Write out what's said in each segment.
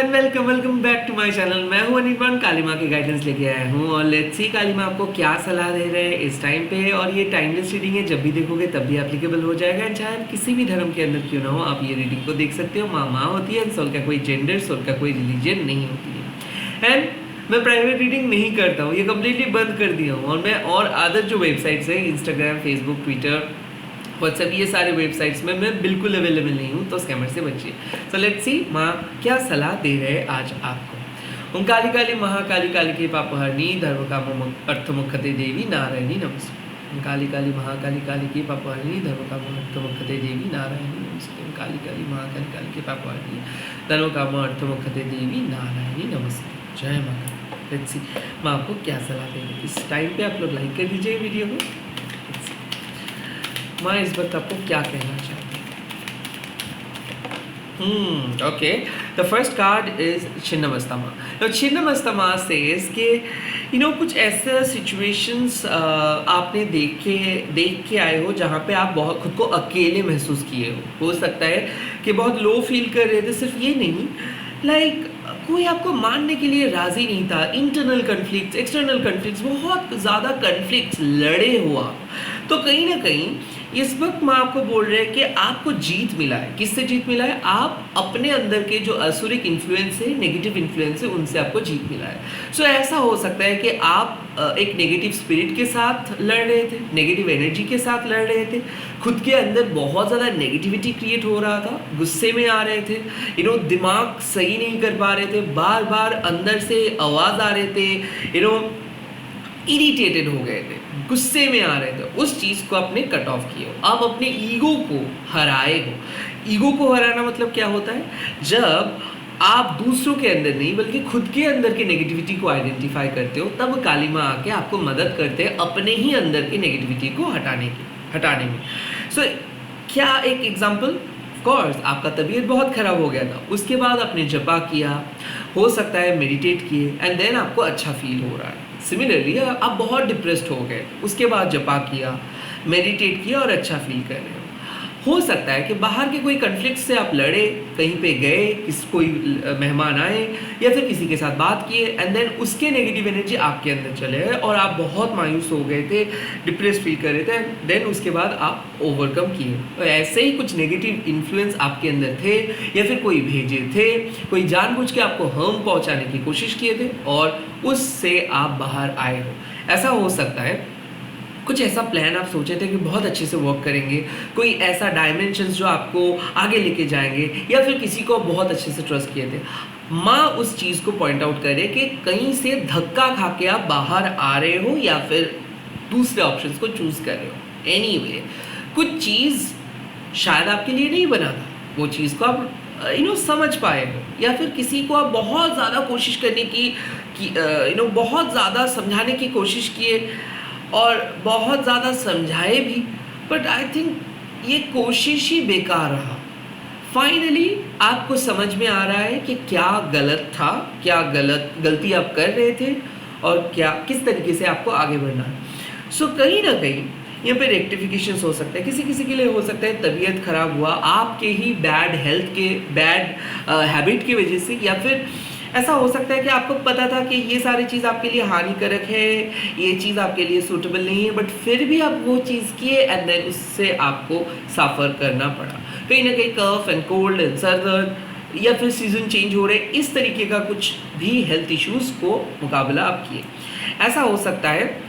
Everyone, welcome back to my channel. मैं हूं अनिर्बान, काली माँ की गाइडेंस लेके आया हूं और लेट्स सी काली माँ आपको क्या सलाह दे रहे हैं इस टाइम पे। और ये टाइमलेस रीडिंग है, जब भी देखोगे तब भी एप्लीकेबल हो जाएगा। एंड चाहे किसी भी धर्म के अंदर क्यों ना हो, आप ये रीडिंग को देख सकते हो। माँ होती है, सोल का कोई जेंडर, सोल का कोई रिलीजन नहीं होती है। एंड मैं प्राइवेट रीडिंग नहीं करता हूँ, ये कम्प्लीटली बंद कर दिया हूँ। और अदर जो वेबसाइट्स है, इंस्टाग्राम, फेसबुक, ट्विटर, व्हाट्सएप, ये सारे वेबसाइट्स में मैं बिल्कुल अवेलेबल नहीं हूँ, तो स्कैमर से बचिए। सो लेट्स सी माँ क्या सलाह दे रहे हैं आज आपको। ओम काली काली महाकाली काली के पापहरणी धर्म काम अर्थमुखते देवी नारायणी नमस्ते। ओम काली काली महाकाली काली के पापहरणी धर्म काम अर्थमुखते देवी नारायणी नमस्ते। ओम काली काली महाकाली काली के पापहरणी धर्म काम अर्थमुखते देवी नारायणी नमस्ते। जय माता। लेट्स सी माँ आपको क्या सलाह दे रही है इस टाइम पे। आप लोग लाइक कर दीजिए वीडियो को। माँ इस वक्त आपको क्या कहना चाहती है? Okay, the first card is Chhinnamasta. तो छिन्नमस्ता सेज कि कुछ ऐसे सिचुएशंस आपने देख के आए हो जहाँ पे आप बहुत खुद को अकेले महसूस किए हो सकता है कि बहुत लो फील कर रहे थे। सिर्फ ये नहीं, लाइक कोई आपको मानने के लिए राजी नहीं था। इंटरनल कन्फ्लिक्ट्स, एक्सटर्नल कन्फ्लिक्ट्स, बहुत ज़्यादा कन्फ्लिक्ट्स लड़े हुआ। तो कहीं ना कहीं इस वक्त मैं आपको बोल रहे हैं कि आपको जीत मिला है। किससे जीत मिला है? आप अपने अंदर के जो असुरिक इन्फ्लुएंस है, नेगेटिव इन्फ्लुएंस है, उनसे आपको जीत मिला है। सो ऐसा हो सकता है कि आप एक नेगेटिव स्पिरिट के साथ लड़ रहे थे, नेगेटिव एनर्जी के साथ लड़ रहे थे, खुद के अंदर बहुत ज़्यादा नेगेटिविटी क्रिएट हो रहा था, गुस्से में आ रहे थे, दिमाग सही नहीं कर पा रहे थे, बार बार अंदर से आवाज़ आ रहे थे, इरिटेटेड हो गए थे, गुस्से में आ रहे थे। उस चीज़ को आपने कट ऑफ किया हो। आप अपने ईगो को हराए हो। ईगो को हराना मतलब क्या होता है? जब आप दूसरों के अंदर नहीं बल्कि खुद के अंदर की नेगेटिविटी को आइडेंटिफाई करते हो, तब काली माँ आके आपको मदद करते हैं अपने ही अंदर की नेगेटिविटी को हटाने में। सो क्या एक एग्जाम्पल, कोर्स आपका तबीयत बहुत ख़राब हो गया था, उसके बाद आपने जपा किया, हो सकता है मेडिटेट किए, एंड देन आपको अच्छा फील हो रहा है। सिमिलरली आप बहुत डिप्रेस्ड हो गए, उसके बाद जपा किया, मेडिटेट किया और अच्छा फील कर रहे हो सकता है कि बाहर के कोई कन्फ्लिक्ट से आप लड़े, कहीं पे गए, कोई मेहमान आए या फिर किसी के साथ बात किए, एंड देन उसके नेगेटिव एनर्जी आपके अंदर चले गए और आप बहुत मायूस हो गए थे, डिप्रेस फील कर रहे थे, देन उसके बाद आप ओवरकम किए। तो ऐसे ही कुछ नेगेटिव इन्फ्लुएंस आपके अंदर थे या फिर कोई भेजे थे, कोई जानबूझ के आपको हार्म पहुँचाने की कोशिश किए थे और उससे आप बाहर आए हो। ऐसा हो सकता है कुछ ऐसा प्लान आप सोचे थे कि बहुत अच्छे से वर्क करेंगे, कोई ऐसा डायमेंशंस जो आपको आगे लेके जाएंगे, या फिर किसी को बहुत अच्छे से ट्रस्ट किए थे। माँ उस चीज़ को पॉइंट आउट करे कि कहीं से धक्का खा के आप बाहर आ रहे हो या फिर दूसरे ऑप्शंस को चूज कर रहे हो। एनीवे, कुछ चीज़ शायद आपके लिए नहीं बना था, वो चीज़ को आप समझ पाए हो, या फिर किसी को आप बहुत ज़्यादा कोशिश करने की बहुत ज़्यादा समझाने की कोशिश किए और बहुत ज़्यादा समझाए भी, बट आई थिंक ये कोशिश ही बेकार रहा। फाइनली आपको समझ में आ रहा है कि क्या गलत था, क्या गलती आप कर रहे थे और किस तरीके से आपको आगे बढ़ना है। सो कहीं ना कहीं यहाँ पे रेक्टिफिकेशन हो सकता है। किसी के लिए हो सकता है तबीयत खराब हुआ आपके ही बैड हेल्थ के, बैड हैबिट की वजह से, या फिर ऐसा हो सकता है कि आपको पता था कि ये सारी चीज़ आपके लिए हानिकारक है, ये चीज़ आपके लिए सूटेबल नहीं है, बट फिर भी आप वो चीज़ किए एंड देन उससे आपको सफ़र करना पड़ा। कहीं ना कहीं कफ एंड कोल्ड एंड सर दर्द, या फिर सीजन चेंज हो रहे, इस तरीके का कुछ भी हेल्थ इश्यूज़ को मुकाबला आप किए। ऐसा हो सकता है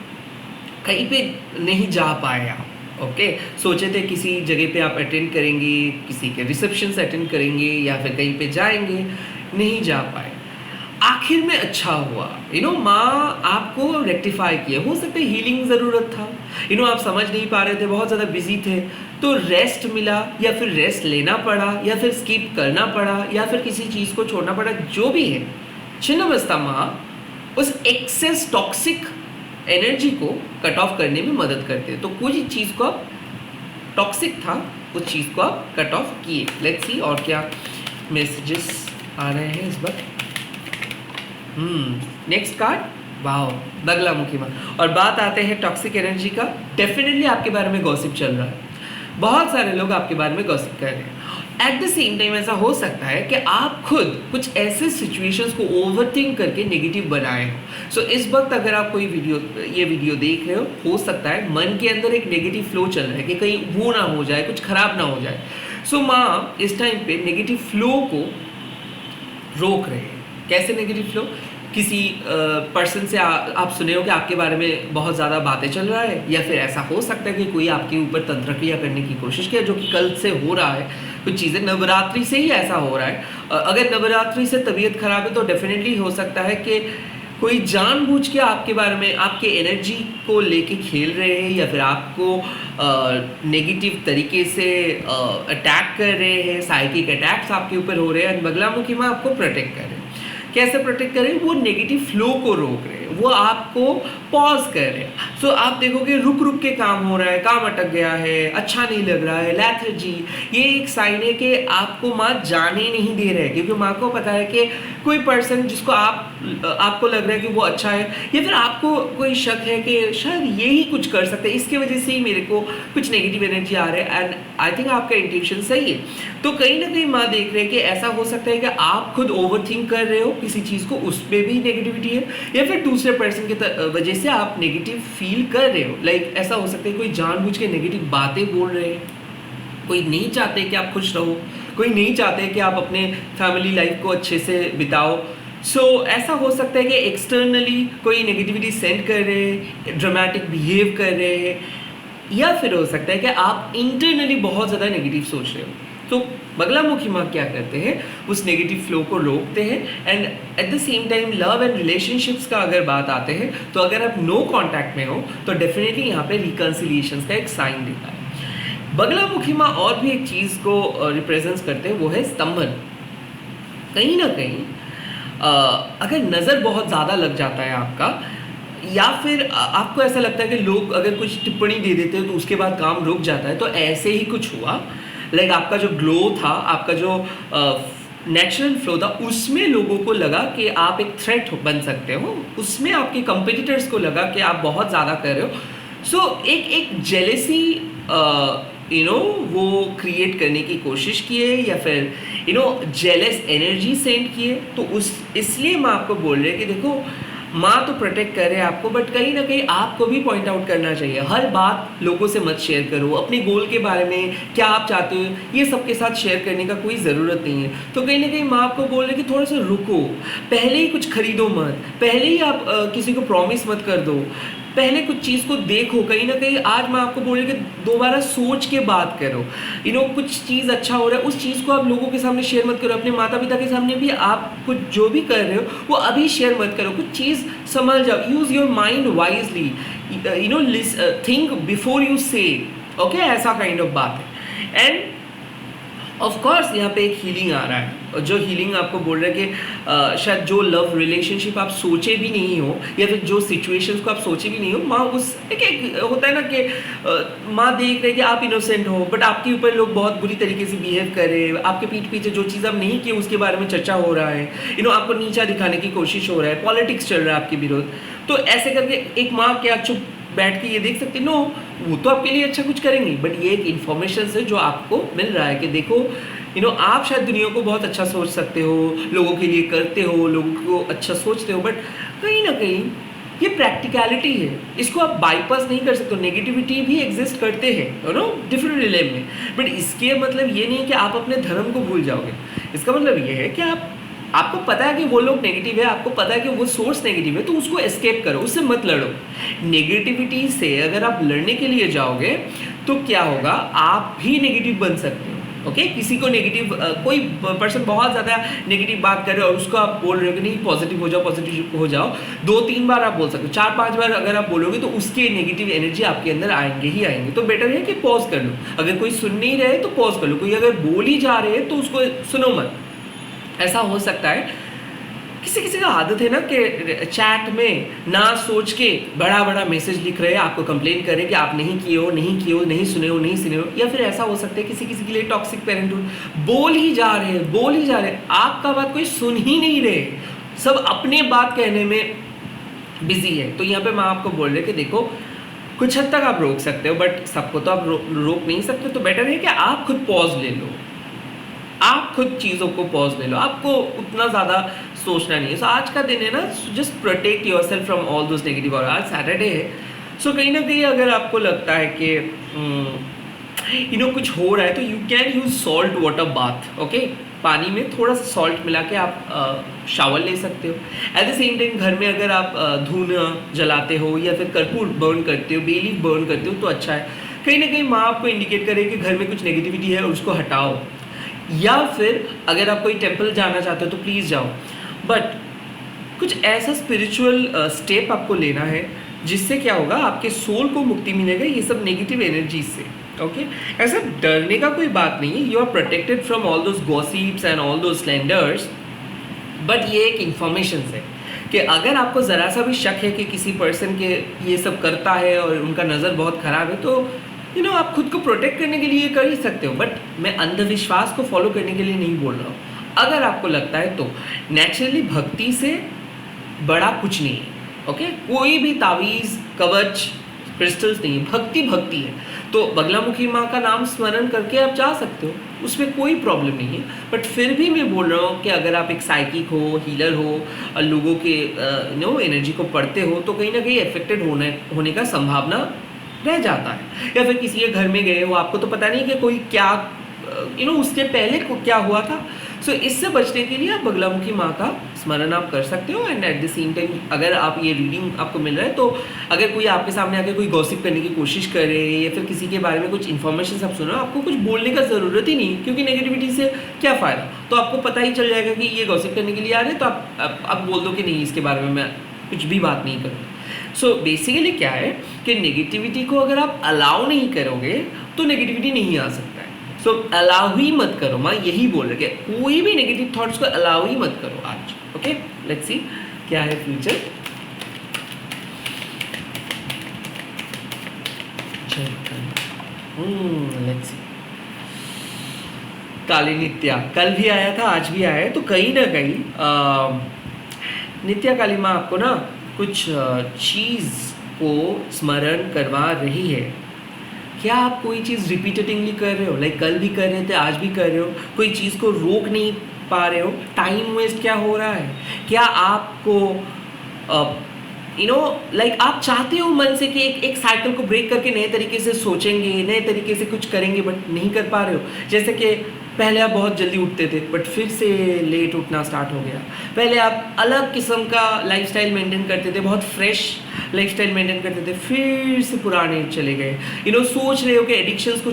कहीं पे नहीं जा पाए आप, ओके सोचे थे किसी जगह पे आप अटेंड करेंगे, किसी के रिसेप्शन से अटेंड करेंगे या फिर कहीं पे जाएंगे, नहीं जा पाए। आखिर में अच्छा हुआ, माँ आपको रेक्टिफाई किया। हो सकता है हीलिंग ज़रूरत था, आप समझ नहीं पा रहे थे, बहुत ज़्यादा बिजी थे, तो रेस्ट मिला, या फिर रेस्ट लेना पड़ा, या फिर स्किप करना पड़ा, या फिर किसी चीज़ को छोड़ना पड़ा। जो भी है, छिन्नमस्ता माँ उस एक्सेस टॉक्सिक एनर्जी को कट ऑफ करने में मदद करते हैं। तो कोई चीज़ को आप टॉक्सिक था, उस चीज़ को आप कट ऑफ किए। लेट्स सी और क्या मैसेजेस आ रहे हैं इस बार। नेक्स्ट कार्ड, वाओ, बगलामुखी माँ। और बात आते हैं टॉक्सिक एनर्जी का। डेफिनेटली आपके बारे में गॉसिप चल रहा है, बहुत सारे लोग आपके बारे में गॉसिप कर रहे हैं। एट द सेम टाइम ऐसा हो सकता है कि आप खुद कुछ ऐसे सिचुएशंस को ओवरथिंक करके नेगेटिव बनाए हो। सो इस वक्त अगर आप कोई ये वीडियो देख रहे हो सकता है मन के अंदर एक नेगेटिव फ्लो चल रहा है कि कहीं वो ना हो जाए, कुछ खराब ना हो जाए। सो माँ इस टाइम पे नेगेटिव फ्लो को रोक रहे हैं। कैसे नेगेटिव फ्लो? किसी पर्सन से आप सुने हो कि आपके बारे में बहुत ज़्यादा बातें चल रहा है, या फिर ऐसा हो सकता है कि कोई आपके ऊपर तंत्र क्रिया करने की कोशिश किया, जो कि कल से हो रहा है। कुछ चीज़ें नवरात्रि से ही ऐसा हो रहा है। अगर नवरात्रि से तबीयत खराब है तो डेफिनेटली हो सकता है कि कोई जानबूझ के आपके बारे में, आपके एनर्जी को लेके खेल रहे हैं, या फिर आपको नेगेटिव तरीके से अटैक कर रहे हैं। साइकिक अटैक्स आपके ऊपर हो रहे हैं। बगलामुखी माँ आपको प्रोटेक्ट कर रहे हैं। कैसे प्रोटेक्ट करें? वो नेगेटिव फ्लो को रोक रहे हैं, वो आपको पॉज कर रहे हैं। सो आप देखोगे रुक रुक के काम हो रहा है, काम अटक गया है, अच्छा नहीं लग रहा है, लेथर्जी, ये एक साइन है कि आपको माँ जाने नहीं दे रहे हैं। क्योंकि माँ को पता है कि कोई पर्सन जिसको आपको लग रहा है कि वो अच्छा है, या फिर आपको कोई शक है कि शायद ये ही कुछ कर सकते हैं, इसके वजह से ही मेरे को कुछ नेगेटिव एनर्जी आ रहा है, एंड आई थिंक आपका इंटेंशन सही है। तो कहीं ना कहीं माँ देख रहे हैं कि ऐसा हो सकता है कि आप खुद ओवरथिंक कर रहे हो किसी चीज़ को, उस पर भी नेगेटिविटी है, या फिर दूसरे पर्सन की वजह से आप नेगेटिव फील कर रहे हो। लाइक ऐसा हो सकता है कोई जानबूझ के नेगेटिव बातें बोल रहे हैं, कोई नहीं चाहते कि आप खुश रहो, कोई नहीं चाहते कि आप अपने फैमिली लाइफ को अच्छे से बिताओ। ऐसा हो सकता है कि एक्सटर्नली कोई नेगेटिविटी सेंड कर रहे हैं, ड्रामेटिक बिहेव कर रहे हैं, या फिर हो सकता है कि आप इंटरनली बहुत ज़्यादा नेगेटिव सोच रहे हो। तो बगलामुखी माँ क्या करते हैं? उस नेगेटिव फ्लो को रोकते हैं। And at the same time love and relationships का अगर बात आते हैं तो अगर आप नो कॉन्टैक्ट में हो तो डेफिनेटली यहाँ पे रिकन्सिलिएशन का एक साइन देता है। बगलामुखी माँ और भी एक चीज़ को रिप्रेजेंट करते हैं, वो है स्तंभन। कहीं ना कहीं अगर नज़र बहुत ज़्यादा लग जाता है आपका, या फिर आपको ऐसा लगता है कि लोग अगर कुछ टिप्पणी दे देते हैं तो उसके बाद काम रुक जाता है, तो ऐसे ही कुछ हुआ। लाइक आपका जो ग्लो था, आपका जो नेचुरल फ्लो था, उसमें लोगों को लगा कि आप एक थ्रेट बन सकते हो, उसमें आपके कंपिटिटर्स को लगा कि आप बहुत ज़्यादा कर रहे हो। एक जेलेसी वो क्रिएट करने की कोशिश किए, या फिर जेलस एनर्जी सेंड किए। तो इसलिए मैं आपको बोल रही है कि देखो माँ तो प्रोटेक्ट कर रहे हैं आपको, बट कहीं ना कहीं आपको भी पॉइंट आउट करना चाहिए। हर बात लोगों से मत शेयर करो, अपने गोल के बारे में क्या आप चाहते हो ये सबके साथ शेयर करने का कोई ज़रूरत नहीं है। तो कहीं ना कहीं माँ आपको बोल रहे हैं कि थोड़ा सा रुको, पहले ही कुछ खरीदो मत, पहले ही आप किसी को प्रॉमिस मत कर दो, पहले कुछ चीज़ को देखो। कहीं ना कहीं आज मैं आपको बोल रही हूँ कि दोबारा सोच के बात करो। कुछ चीज़ अच्छा हो रहा है, उस चीज़ को आप लोगों के सामने शेयर मत करो, अपने माता पिता के सामने भी आप कुछ जो भी कर रहे हो वो अभी शेयर मत करो। कुछ चीज़ समझ जाओ, use your mind wisely, think before you से, ओके, ऐसा काइंड ऑफ बात है। एंड ऑफ कोर्स यहाँ पे एक हीलिंग आ रहा है, और जो हीलिंग आपको बोल रहे हैं कि शायद जो लव रिलेशनशिप आप सोचे भी नहीं हो, या फिर जो सिचुएशंस को आप सोचे भी नहीं हो, माँ उस एक होता है ना कि माँ देख रहे हैं कि आप इनोसेंट हो, बट आपके ऊपर लोग बहुत बुरी तरीके से बिहेव कर रहे हैं, आपके पीठ पीछे जो चीज़ आप नहीं किए उसके बारे में चर्चा हो रहा है, आपको नीचा दिखाने की कोशिश हो रहा है, पॉलिटिक्स चल रहा है आपके विरोध। तो ऐसे करके एक माँ क्या चुप बैठ के ये देख सकते, नो वो तो आपके लिए अच्छा कुछ करेंगे, बट ये एक इन्फॉर्मेशन है जो आपको मिल रहा है कि देखो आप शायद दुनिया को बहुत अच्छा सोच सकते हो, लोगों के लिए करते हो, लोगों को अच्छा सोचते हो, बट कहीं ना कहीं ये प्रैक्टिकलिटी है, इसको आप बाईपास नहीं कर सकते। नेगेटिविटी भी एग्जिस्ट करते हैं डिफरेंट रिलेम में, बट इसके मतलब ये नहीं है कि आप अपने धर्म को भूल जाओगे। इसका मतलब ये है कि आपको पता है कि वो लोग नेगेटिव है, आपको पता है कि वो सोर्स नेगेटिव है, तो उसको एस्केप करो, उससे मत लड़ो। नेगेटिविटी से अगर आप लड़ने के लिए जाओगे तो क्या होगा, आप भी नेगेटिव बन सकते हो। ओके, किसी को नेगेटिव, कोई पर्सन बहुत ज़्यादा नेगेटिव बात कर रहे हो और उसको आप बोल रहे हो कि नहीं पॉजिटिव हो जाओ, 2-3 बार आप बोल सकते हो, 4-5 बार अगर आप बोलोगे तो उसके नेगेटिव एनर्जी आपके अंदर आएंगे ही आएंगे। तो बेटर है कि पॉज कर लो, अगर कोई सुन नहीं रहे तो पॉज कर लो, कोई अगर बोल ही जा रहे हैं तो उसको सुनो मत। ऐसा हो सकता है किसी का आदत है ना कि चैट में ना सोच के बड़ा बड़ा मैसेज लिख रहे हैं, आपको कंप्लेन कर रहे हैं कि आप नहीं किए हो, नहीं सुने हो। या फिर ऐसा हो सकता है किसी के लिए टॉक्सिक पेरेंटहुड, बोल ही जा रहे हैं, आपका बात कोई सुन ही नहीं रहे, सब अपने बात कहने में बिजी है। तो यहाँ पे मैं आपको बोल रहे कि देखो कुछ हद तक आप रोक सकते हो, बट सबको तो आप रोक नहीं सकते। तो बेटर है कि आप खुद पॉज ले लो, आप खुद चीज़ों को पॉज ले लो, आपको उतना ज़्यादा सोचना नहीं है। सो आज का दिन है ना, just protect your self from all those negative. और आज सैटरडे है, सो कहीं ना कहीं अगर आपको लगता है कि कुछ हो रहा है, तो you can use salt water bath. Okay, पानी में थोड़ा सा सॉल्ट मिला के आप शावर ले सकते हो। एट द सेम टाइम घर में अगर आप धूना जलाते हो या फिर कर्पूर बर्न करते हो, बेलीफ बर्न करते हो, तो अच्छा है। कहीं ना कहीं माँ आपको इंडिकेट करे कि घर में कुछ नेगेटिविटी है और उसको हटाओ। या फिर अगर आप कोई टेम्पल जाना चाहते हो तो प्लीज़ जाओ, बट कुछ ऐसा स्पिरिचुअल स्टेप आपको लेना है जिससे क्या होगा, आपके सोल को मुक्ति मिलेगा ये सब नेगेटिव एनर्जी से। ओके, ऐसा डरने का कोई बात नहीं है। You are protected from all those gossips and all those slanders, but ये एक इन्फॉर्मेशन है कि अगर आपको ज़रा सा भी शक है कि किसी पर्सन के ये सब करता है और उनका नज़र बहुत ख़राब है, तो आप खुद को प्रोटेक्ट करने के लिए कर ही सकते हो। बट मैं अंधविश्वास को फॉलो करने के लिए नहीं बोल रहा हूँ। अगर आपको लगता है तो नेचुरली भक्ति से बड़ा कुछ नहीं है। ओके, कोई भी तावीज़ कवच क्रिस्टल्स नहीं है, भक्ति भक्ति है। तो बगलामुखी माँ का नाम स्मरण करके आप जा सकते हो, उसमें कोई प्रॉब्लम नहीं है। बट फिर भी मैं बोल रहा हूँ कि अगर आप एक साइकिक हो, हीलर हो और लोगों के एनर्जी को पढ़ते हो, तो कहीं ना कहीं अफेक्टेड होने का संभावना रह जाता है। या फिर किसी के घर में गए हो, आपको तो पता नहीं कि कोई क्या उसके पहले को क्या हुआ था। सो इससे बचने के लिए आप बगलामुखी माँ का स्मरण आप कर सकते हो। And at the same time अगर आप ये रीडिंग आपको मिल रहा है, तो अगर कोई आपके सामने आके कोई गॉसिप करने की कोशिश करे या फिर किसी के बारे में कुछ इन्फॉर्मेशन आप सुनो, आपको कुछ बोलने का ज़रूरत ही नहीं, क्योंकि नेगेटिविटी से क्या फ़ायदा। तो आपको पता ही चल जाएगा कि ये गॉसिप करने के लिए आ रहे हैं, तो आप बोल दो कि नहीं, इसके बारे में मैं कुछ भी बात नहीं करूँगा। सो बेसिकली क्या है कि नेगेटिविटी को अगर आप अलाउ नहीं करोगे तो नेगेटिविटी नहीं आ सकता है। सो अलाउ ही मत करो, माँ यही बोल रहे कि कोई भी नेगेटिव थॉट्स को अलाउ ही मत करो आज। ओके, लेट्स सी क्या है फ्यूचर। लेट्स सी, काली नित्या कल भी आया था, आज भी आया है। तो कहीं ना कहीं नित्या काली माँ आपको ना कुछ चीज़ को स्मरण करवा रही है। क्या आप कोई चीज़ रिपीटेटिवली कर रहे हो, लाइक कल भी कर रहे थे, आज भी कर रहे हो, कोई चीज़ को रोक नहीं पा रहे हो, टाइम वेस्ट क्या हो रहा है? क्या आपको लाइक आप चाहते हो मन से कि एक साइकिल को ब्रेक करके नए तरीके से सोचेंगे, नए तरीके से कुछ करेंगे, बट नहीं कर पा रहे हो। जैसे कि पहले आप बहुत जल्दी उठते थे, बट फिर से लेट उठना स्टार्ट हो गया। पहले आप अलग किस्म का लाइफस्टाइल मेंटेन करते थे, बहुत फ्रेश लाइफस्टाइल मेंटेन करते थे, फिर से पुराने चले गए। सोच रहे हो कि एडिक्शंस को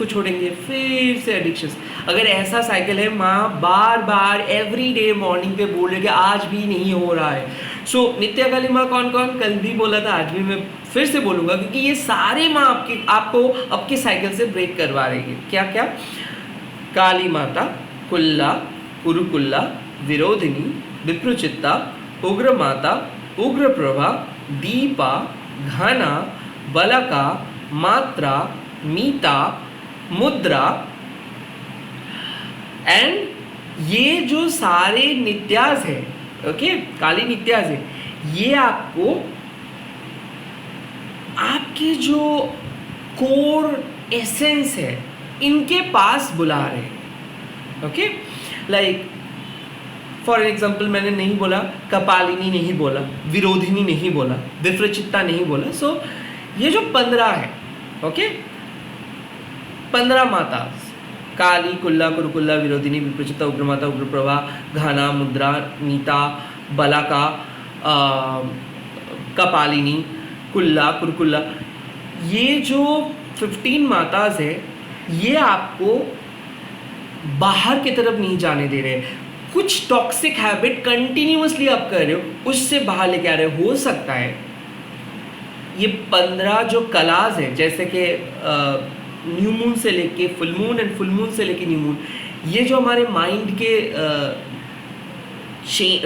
छोड़ेंगे, फिर से एडिक्शंस। अगर ऐसा साइकिल है, माँ बार बार एवरी डे मॉर्निंग पे बोल रहे कि आज भी नहीं हो रहा है। सो नित्या काली माँ कौन कौन, कल भी बोला था, आज भी मैं फिर से बोलूँगा, क्योंकि ये सारे माँ आपको आपके साइकिल से ब्रेक करवा रही है। क्या क्या? काली माता, कुल्ला, कुरुकुल्ला, विरोधिनी, विप्रुचित्ता, उग्र माता, उग्र प्रभा, दीपा, घना, बलका, मात्रा, मीता, मुद्रा। एंड ये जो सारे नित्यास है, ओके, काली नित्यास है, ये आपको आपके जो कोर एसेंस है इनके पास बुला रहे हैं। ओके, लाइक फॉर एग्जाम्पल मैंने नहीं बोला कपालिनी, नहीं बोला विरोधिनी, नहीं बोला विप्रचित्ता, नहीं बोला। सो ये जो 15 है, ओके, 15 माता, काली, कुल्ला, कुरुकुल्ला, विरोधिनी, विप्रचित्ता, उग्रमाता, उग्रप्रभा, घाना, मुद्रा, मीता, बलाका, कपालिनी, कुल्ला, कुरुकुल्ला, ये जो 15 माताज है, ये आपको बाहर की तरफ नहीं जाने दे रहे। कुछ टॉक्सिक हैबिट कंटिन्यूअसली आप कर रहे हो, उससे बाहर लेके आ रहे हो। हो सकता है ये 15 जो कलाज है, जैसे कि न्यू मून से लेके full moon and full moon से लेके न्यू मून, ये जो हमारे माइंड के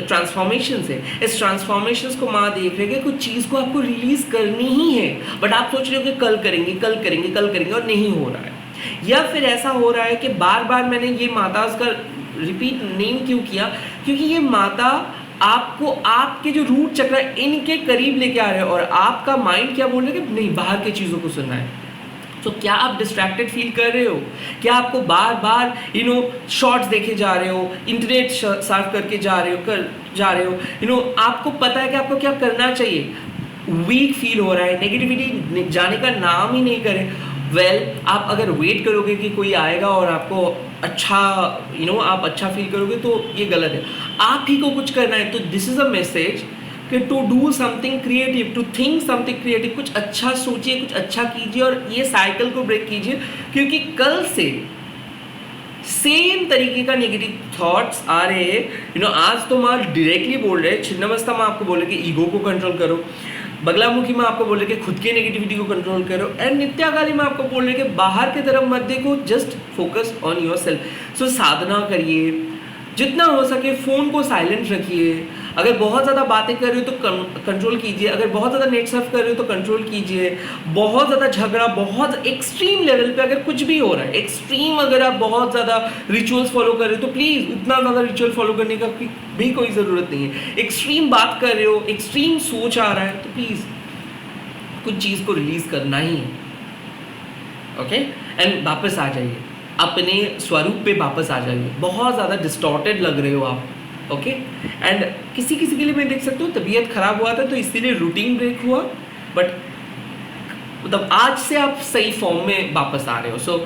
ट्रांसफॉर्मेशंस है, इस ट्रांसफॉर्मेशंस को माँ देख रहे हैं कि कुछ चीज़ को आपको रिलीज करनी ही है, बट आप सोच रहे हो कि कल करेंगे और नहीं हो रहा है। या फिर ऐसा हो रहा है कि बार बार मैंने ये माता का रिपीट नेम क्यों किया, क्योंकि ये माता आपको आपके जो रूट चक्र इनके करीब लेके आ रहे हैं और आपका माइंड क्या बोल रहा है कि नहीं, बाहर की चीज़ों को सुनना है। तो क्या आप डिस्ट्रैक्टेड फील कर रहे हो? क्या आपको बार बार शॉर्ट्स देखे जा रहे हो, इंटरनेट सर्फ करके जा रहे हो, आपको पता है कि आपको क्या करना चाहिए, वीक फील हो रहा है, नेगेटिविटी जाने का नाम ही नहीं करे, आप अगर वेट करोगे कि कोई आएगा और आपको अच्छा आप अच्छा फील करोगे तो ये गलत है। आप ही को कुछ करना है। तो दिस इज़ अ मैसेज कि to do something creative, to think something creative, कुछ अच्छा सोचिए, कुछ अच्छा कीजिए और ये साइकिल को ब्रेक कीजिए, क्योंकि कल से सेम तरीके का नेगेटिव थॉट्स आ रहे हैं। आज तो माँ डायरेक्टली बोल रहे हैं, छिन्नमस्ता में आपको बोले कि ईगो को कंट्रोल करो, बगलामुखी में आपको बोल रहे कि खुद के नेगेटिविटी को कंट्रोल करो, एंड नित्याकाली में आपको बोल रहे कि बाहर की तरफ मत देखो, just focus on yourself. So साधना करिए, जितना हो सके फ़ोन को साइलेंट रखिए, अगर बहुत ज़्यादा बातें कर रहे हो तो कंट्रोल कीजिए, अगर बहुत ज़्यादा नेट सर्फ कर रहे हो तो कंट्रोल कीजिए, बहुत ज़्यादा झगड़ा, बहुत एक्सट्रीम लेवल पे अगर कुछ भी हो रहा है, एक्सट्रीम अगर आप बहुत ज़्यादा रिचुअल्स फॉलो कर रहे हो तो प्लीज़ उतना ज़्यादा रिचुअल फॉलो करने का भी कोई ज़रूरत नहीं है। एक्सट्रीम बात कर रहे हो, एक्सट्रीम सोच आ रहा है तो प्लीज़ कुछ चीज़ को रिलीज़ करना ही है, ओके। एंड वापस आ जाइए, अपने स्वरूप पे वापस आ जाइए। बहुत ज़्यादा डिस्टॉर्टेड लग रहे हो आप, ओके। एंड किसी किसी के लिए मैं देख सकता हूँ तबीयत खराब हुआ था तो इसीलिए रूटीन ब्रेक हुआ, बट मतलब आज से आप सही फॉर्म में वापस आ रहे हो। सो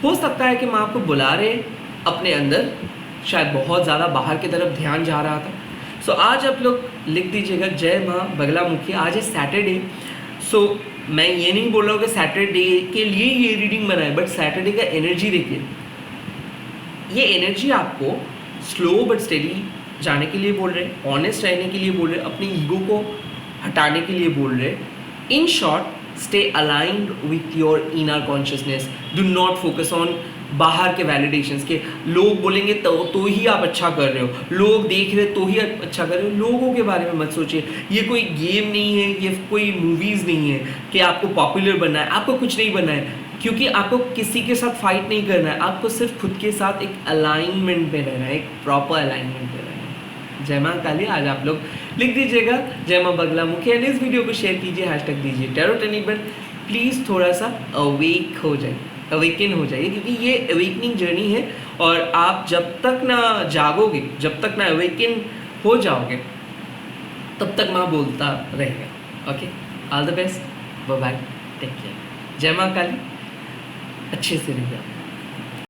हो सकता है कि मैं आपको बुला रहे अपने अंदर, शायद बहुत ज़्यादा बाहर की तरफ ध्यान जा रहा था। सो आज आप लोग लिख दीजिएगा, जय माँ बगलामुखी। आज है सैटरडे, सो मैं ये नहीं बोल रहा हूँ कि सैटरडे के लिए ये रीडिंग बनाए, बट सैटरडे का एनर्जी देखिए, ये एनर्जी आपको स्लो बट स्टेडी जाने के लिए बोल रहे हैं, ऑनेस्ट रहने के लिए बोल रहे हैं, अपनी ईगो को हटाने के लिए बोल रहे हैं। In short, stay aligned with your inner consciousness, do not focus on बाहर के वैलिडेशंस के। लोग बोलेंगे तो ही आप अच्छा कर रहे हो, लोग देख रहे तो ही अच्छा कर रहे हो, लोगों के बारे में मत सोचिए। ये कोई गेम नहीं है, ये कोई मूवीज़ नहीं है कि आपको पॉपुलर बनना है, आपको कुछ नहीं बनना है, क्योंकि आपको किसी के साथ फाइट नहीं करना है, आपको सिर्फ खुद के साथ एक अलाइनमेंट में रहना है, एक प्रॉपर अलाइनमेंट में रहना है। जय माँ काली। आज आप लोग लिख दीजिएगा जय माँ बगलामुखी, एंड इस वीडियो को शेयर कीजिए, हैशटैग दीजिए टैरोटनीबन। प्लीज़ थोड़ा सा अवेक हो जाइए, अवेकन हो जाइए, क्योंकि ये अवेकनिंग जर्नी है और आप जब तक ना जागोगे, जब तक ना अवेकन हो जाओगे, तब तक माँ बोलता रहेगा। Okay, all the best, bye bye, take care. जय माँ काली, अच्छे से रहिए।